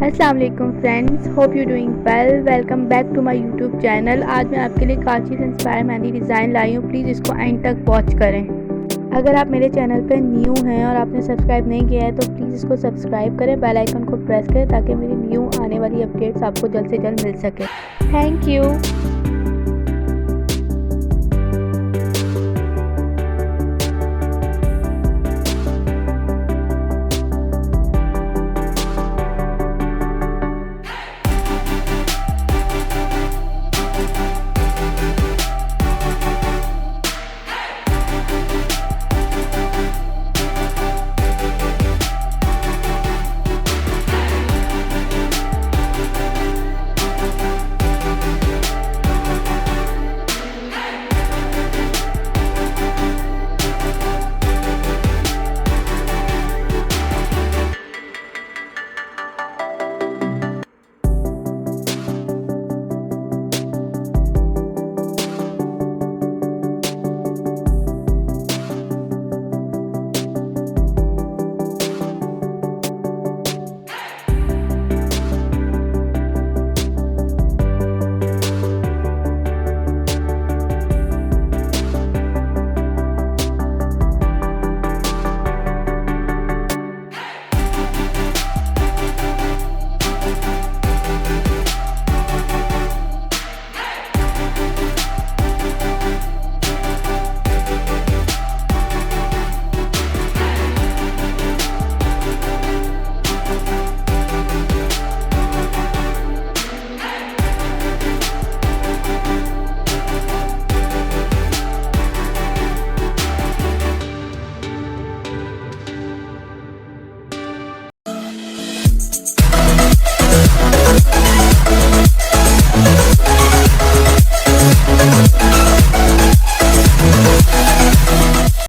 अस्सलाम वालेकुम friends, hope you doing well. Welcome back to my YouTube channel. आज मैं आपके लिए काशी से इंस्पायर मेहंदी डिज़ाइन लाई हूँ। प्लीज़ इसको एंड तक वॉच करें। अगर आप मेरे चैनल पर न्यू हैं और आपने सब्सक्राइब नहीं किया है तो प्लीज़ इसको सब्सक्राइब करें, बेल आइकन को प्रेस करें ताकि मेरी न्यू आने वाली अपडेट्स आपको जल्द से जल्द मिल सके। Thank you.